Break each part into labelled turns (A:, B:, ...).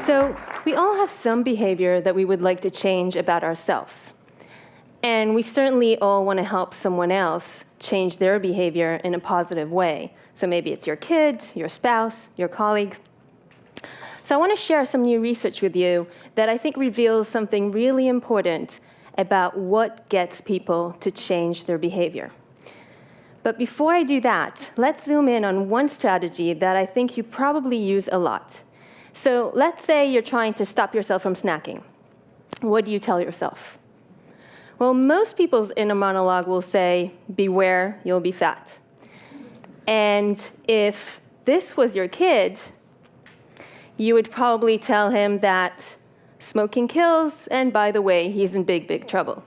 A: So we all have some behavior that we would like to change about ourselves. And we certainly all want to help someone else change their behavior in a positive way. So maybe it's your kid, your spouse, your colleague. So I want to share some new research with you that I think reveals something really important about what gets people to change their behavior. But before I do that, let's zoom in on one strategy that I think you probably use a lot. So let's say you're trying to stop yourself from snacking. What do you tell yourself? Well, most people's inner monologue will say, beware, you'll be fat. And if this was your kid, you would probably tell him that smoking kills, and by the way, he's in big, big trouble.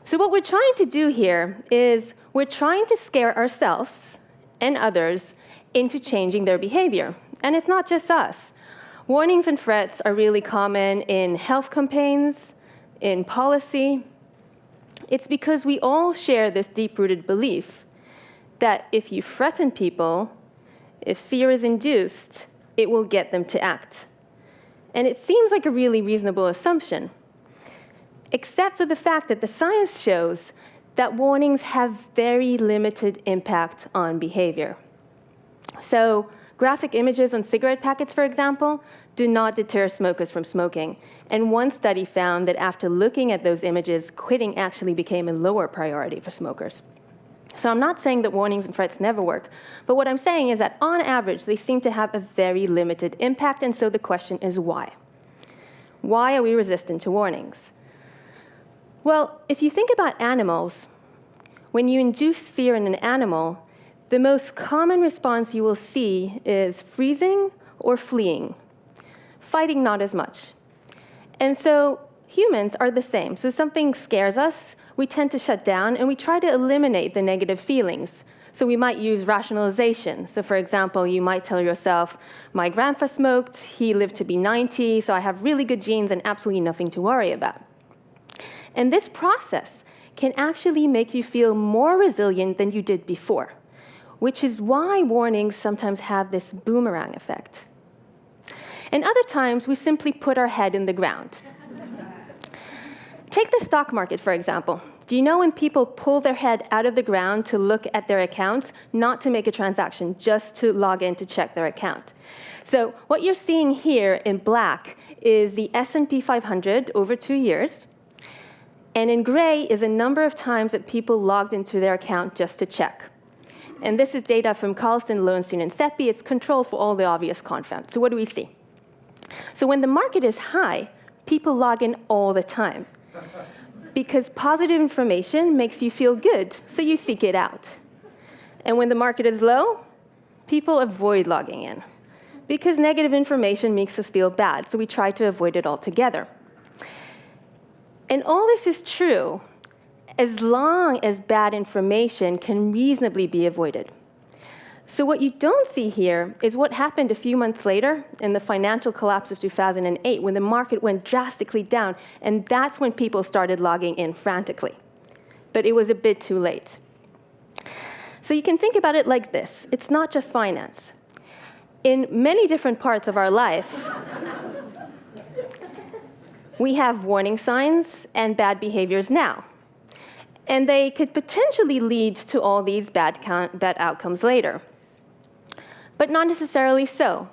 A: So what we're trying to do here is we're trying to scare ourselves and others into changing their behavior. And it's not just us. Warnings and threats are really common in health campaigns, in policy. It's because we all share this deep-rooted belief that if you threaten people, if fear is induced, it will get them to act. And it seems like a really reasonable assumption, except for the fact that the science shows that warnings have very limited impact on behavior. So graphic images on cigarette packets, for example, do not deter smokers from smoking. And one study found that after looking at those images, quitting actually became a lower priority for smokers. So I'm not saying that warnings and threats never work, but what I'm saying is that on average, they seem to have a very limited impact, and so the question is why? Why are we resistant to warnings? Well, if you think about animals, when you induce fear in an animal, the most common response you will see is freezing or fleeing. Fighting, not as much. And so humans are the same. So something scares us, we tend to shut down, and we try to eliminate the negative feelings. So we might use rationalization. So for example, you might tell yourself, my grandpa smoked, he lived to be 90, so I have really good genes and absolutely nothing to worry about. And this process can actually make you feel more resilient than you did before, which is why warnings sometimes have this boomerang effect. And other times, we simply put our head in the ground. Take the stock market, for example. Do you know when people pull their head out of the ground to look at their accounts, not to make a transaction, just to log in to check their account? So what you're seeing here in black is the S&P 500 over 2 years. And in gray is a number of times that people logged into their account just to check. And this is data from Carlson, Lowenstein, and Seppi. It's controlled for all the obvious confounds. So what do we see? So when the market is high, people log in all the time, because positive information makes you feel good, so you seek it out. And when the market is low, people avoid logging in, because negative information makes us feel bad, so we try to avoid it altogether. And all this is true as long as bad information can reasonably be avoided. So what you don't see here is what happened a few months later in the financial collapse of 2008, when the market went drastically down, and that's when people started logging in frantically. But it was a bit too late. So you can think about it like this. It's not just finance. In many different parts of our life, we have warning signs and bad behaviors now. And they could potentially lead to all these bad outcomes later. But not necessarily so,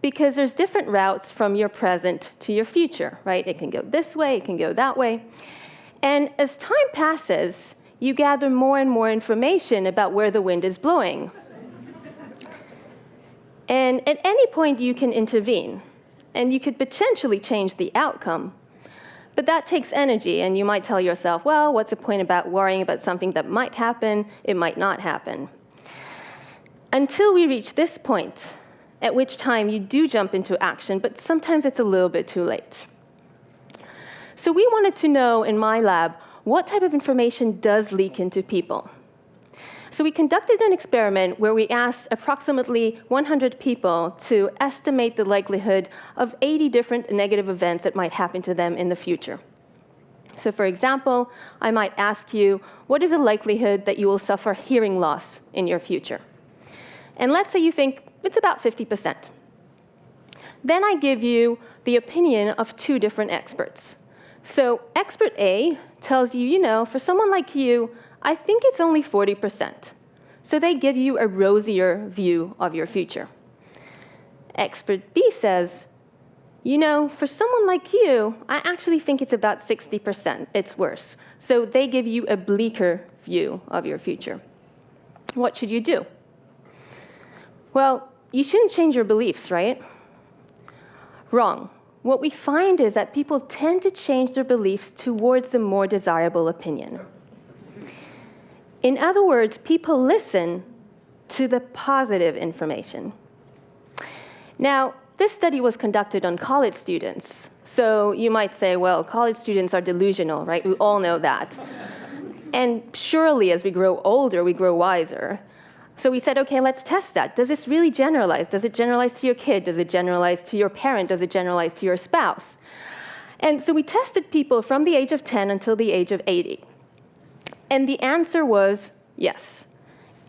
A: because there's different routes from your present to your future, right? It can go this way, it can go that way. And as time passes, you gather more and more information about where the wind is blowing. And at any point, you can intervene, and you could potentially change the outcome. But that takes energy, and you might tell yourself, well, what's the point about worrying about something that might happen? It might not happen. Until we reach this point, at which time you do jump into action, but sometimes it's a little bit too late. So we wanted to know in my lab, what type of information does leak into people? So we conducted an experiment where we asked approximately 100 people to estimate the likelihood of 80 different negative events that might happen to them in the future. So for example, I might ask you, what is the likelihood that you will suffer hearing loss in your future? And let's say you think it's about 50%. Then I give you the opinion of two different experts. So expert A tells you, for someone like you, I think it's only 40%. So they give you a rosier view of your future. Expert B says, for someone like you, I actually think it's about 60%. It's worse. So they give you a bleaker view of your future. What should you do? Well, you shouldn't change your beliefs, right? Wrong. What we find is that people tend to change their beliefs towards a more desirable opinion. In other words, people listen to the positive information. Now, this study was conducted on college students. So you might say, well, college students are delusional, right? We all know that. And surely as we grow older, we grow wiser. So we said, okay, let's test that. Does this really generalize? Does it generalize to your kid? Does it generalize to your parent? Does it generalize to your spouse? And so we tested people from the age of 10 until the age of 80. And the answer was yes.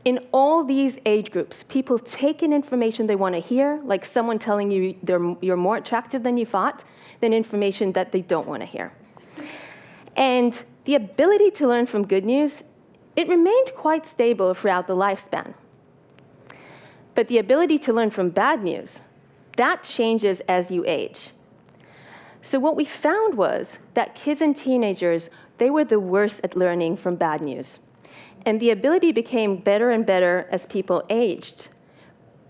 A: In all these age groups, people take in information they want to hear, like someone telling you you're more attractive than you thought, than information that they don't want to hear. And the ability to learn from good news, it remained quite stable throughout the lifespan. But the ability to learn from bad news, that changes as you age. So what we found was that kids and teenagers, they were the worst at learning from bad news. And the ability became better and better as people aged.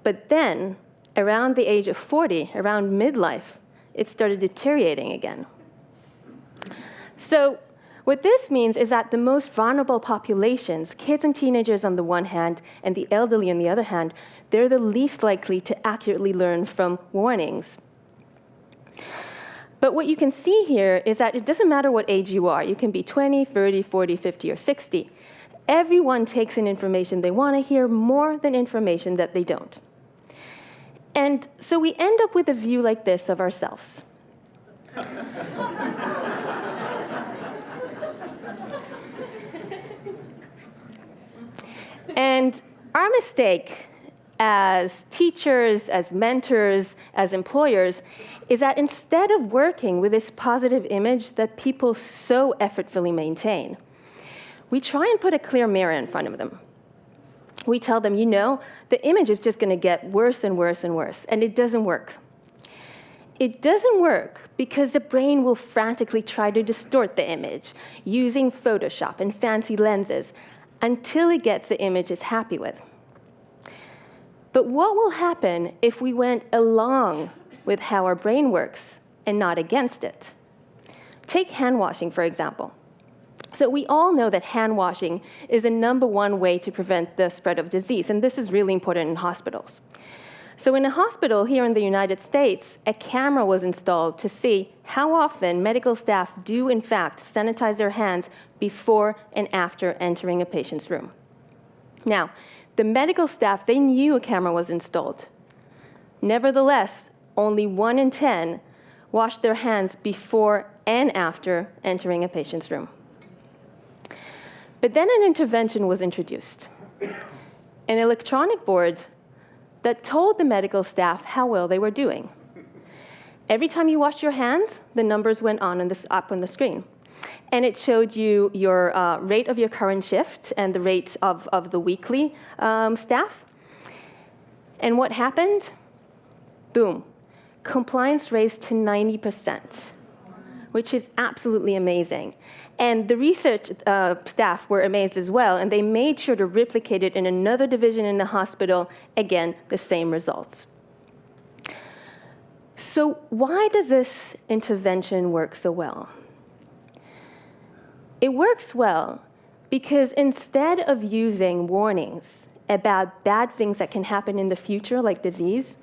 A: But then, around the age of 40, around midlife, it started deteriorating again. So what this means is that the most vulnerable populations, kids and teenagers on the one hand, and the elderly on the other hand, they're the least likely to accurately learn from warnings. But what you can see here is that it doesn't matter what age you are. You can be 20, 30, 40, 50, or 60. Everyone takes in information they want to hear more than information that they don't. And so we end up with a view like this of ourselves. And our mistake as teachers, as mentors, as employers, is that instead of working with this positive image that people so effortfully maintain, we try and put a clear mirror in front of them. We tell them, the image is just going to get worse and worse and worse, and it doesn't work. It doesn't work because the brain will frantically try to distort the image using Photoshop and fancy lenses until it gets the image it's happy with. But what will happen if we went along with how our brain works and not against it? Take hand washing, for example. So we all know that hand washing is the #1 way to prevent the spread of disease, and this is really important in hospitals. So in a hospital here in the United States, a camera was installed to see how often medical staff do, in fact, sanitize their hands before and after entering a patient's room. Now, the medical staff, they knew a camera was installed. Nevertheless, only 1 in 10 washed their hands before and after entering a patient's room. But then an intervention was introduced, an electronic board that told the medical staff how well they were doing. Every time you washed your hands, the numbers went up on the screen. And it showed you your rate of your current shift and the rate of the weekly staff. And what happened? Boom. Compliance raised to 90%, which is absolutely amazing. And the research staff were amazed as well, and they made sure to replicate it in another division in the hospital. Again, the same results. So why does this intervention work so well? It works well because instead of using warnings about bad things that can happen in the future, like disease,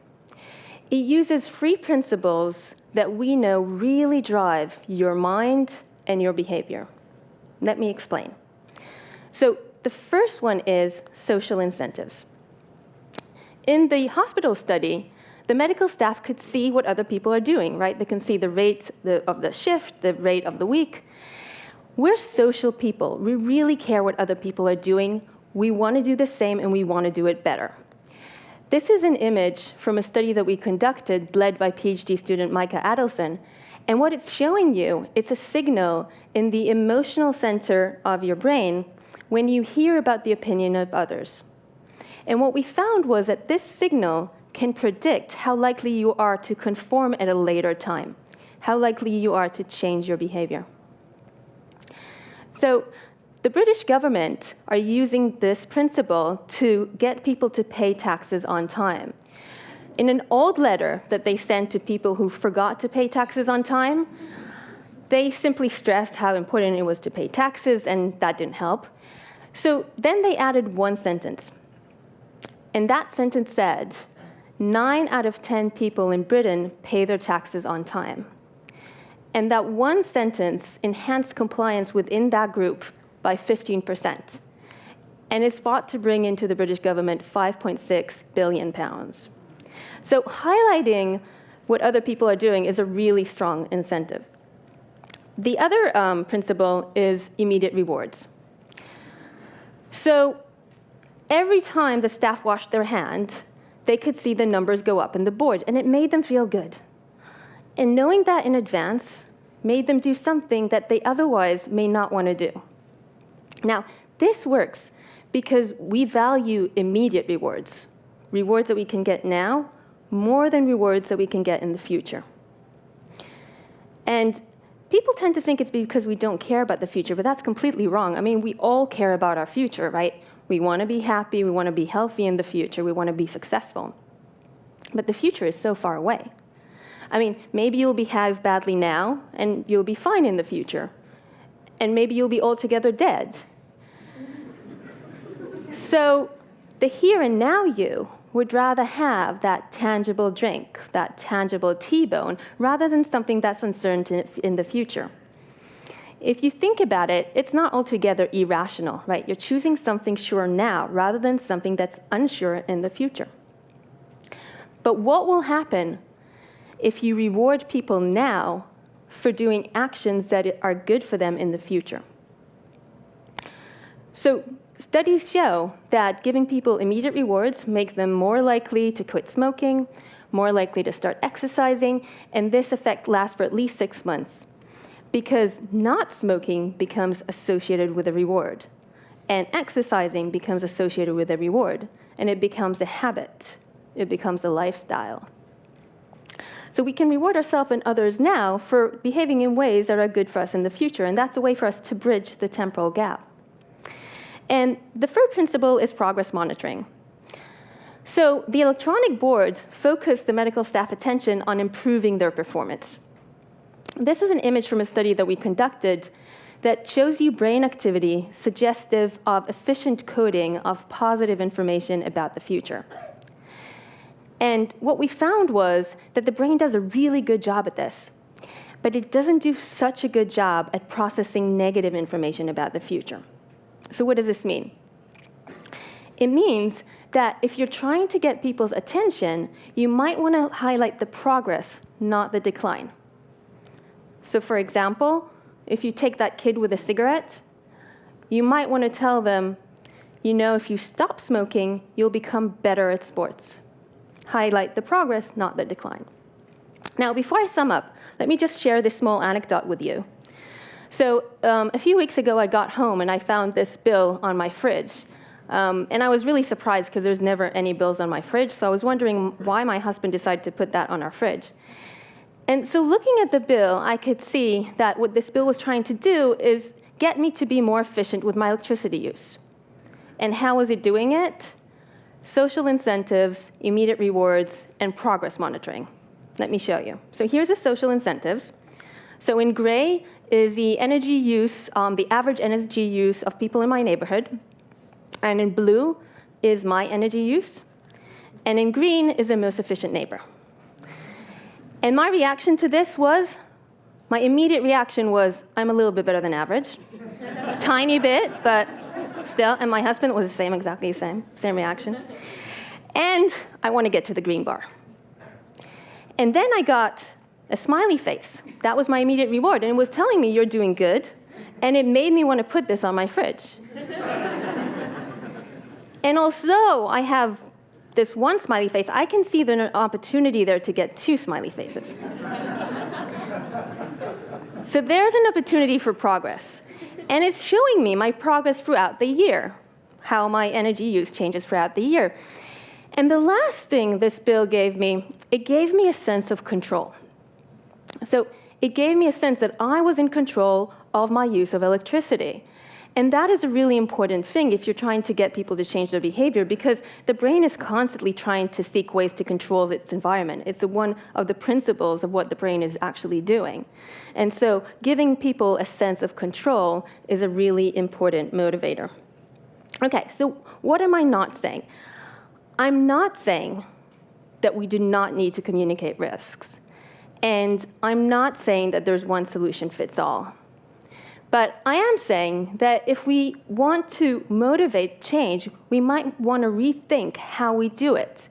A: it uses 3 principles that we know really drive your mind and your behavior. Let me explain. So the first one is social incentives. In the hospital study, the medical staff could see what other people are doing, right? They can see the rate of the shift, the rate of the week. We're social people. We really care what other people are doing. We want to do the same, and we want to do it better. This is an image from a study that we conducted led by PhD student Micah Adelson. And what it's showing you, it's a signal in the emotional center of your brain when you hear about the opinion of others. And what we found was that this signal can predict how likely you are to conform at a later time, how likely you are to change your behavior. So the British government are using this principle to get people to pay taxes on time. In an old letter that they sent to people who forgot to pay taxes on time, they simply stressed how important it was to pay taxes, and that didn't help. So then they added one sentence. And that sentence said, 9 out of 10 people in Britain pay their taxes on time. And that one sentence enhanced compliance within that group by 15%, and is thought to bring into the British government £5.6 billion. So highlighting what other people are doing is a really strong incentive. The other principle is immediate rewards. So every time the staff washed their hand, they could see the numbers go up in the board, and it made them feel good. And knowing that in advance made them do something that they otherwise may not want to do. Now, this works because we value immediate rewards, rewards that we can get now, more than rewards that we can get in the future. And people tend to think it's because we don't care about the future, but that's completely wrong. I mean, we all care about our future, right? We want to be happy, we want to be healthy in the future, we want to be successful. But the future is so far away. I mean, maybe you'll behave badly now, and you'll be fine in the future. And maybe you'll be altogether dead. So the here and now you would rather have that tangible drink, that tangible T-bone, rather than something that's uncertain in the future. If you think about it, it's not altogether irrational, right? You're choosing something sure now rather than something that's unsure in the future. But what will happen if you reward people now for doing actions that are good for them in the future? So studies show that giving people immediate rewards makes them more likely to quit smoking, more likely to start exercising, and this effect lasts for at least 6 months, because not smoking becomes associated with a reward, and exercising becomes associated with a reward, and it becomes a habit. It becomes a lifestyle. So we can reward ourselves and others now for behaving in ways that are good for us in the future, and that's a way for us to bridge the temporal gap. And the third principle is progress monitoring. So the electronic boards focus the medical staff attention on improving their performance. This is an image from a study that we conducted that shows you brain activity suggestive of efficient coding of positive information about the future. And what we found was that the brain does a really good job at this, but it doesn't do such a good job at processing negative information about the future. So what does this mean? It means that if you're trying to get people's attention, you might want to highlight the progress, not the decline. So for example, if you take that kid with a cigarette, you might want to tell them, you know, if you stop smoking, you'll become better at sports. Highlight the progress, not the decline. Now, before I sum up, let me just share this small anecdote with you. So a few weeks ago, I got home, and I found this bill on my fridge. And I was really surprised, because there's never any bills on my fridge, so I was wondering why my husband decided to put that on our fridge. And so looking at the bill, I could see that what this bill was trying to do is get me to be more efficient with my electricity use. And how was it doing it? Social incentives, immediate rewards, and progress monitoring. Let me show you. So here's the social incentives. So in gray is the energy use, the average energy use of people in my neighborhood. And in blue is my energy use. And in green is the most efficient neighbor. And my reaction to this was, my immediate reaction was, I'm a little bit better than average. A tiny bit, but still. And my husband was exactly the same reaction. And I want to get to the green bar. And then I got a smiley face. That was my immediate reward. And it was telling me, you're doing good. And it made me want to put this on my fridge. And although I have this one smiley face, I can see there's an opportunity there to get two smiley faces. So there's an opportunity for progress. And it's showing me my progress throughout the year, how my energy use changes throughout the year. And the last thing this bill gave me, it gave me a sense of control. So it gave me a sense that I was in control of my use of electricity. And that is a really important thing if you're trying to get people to change their behavior, because the brain is constantly trying to seek ways to control its environment. It's one of the principles of what the brain is actually doing. And so giving people a sense of control is a really important motivator. Okay, so what am I not saying? I'm not saying that we do not need to communicate risks. And I'm not saying that there's one solution fits all. But I am saying that if we want to motivate change, we might want to rethink how we do it.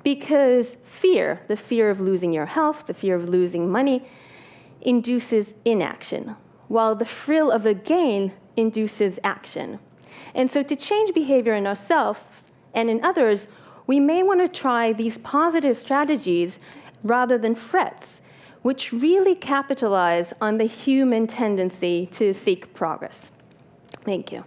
A: Because fear, the fear of losing your health, the fear of losing money, induces inaction, while the thrill of a gain induces action. And so to change behavior in ourselves and in others, we may want to try these positive strategies rather than threats, which really capitalize on the human tendency to seek progress. Thank you.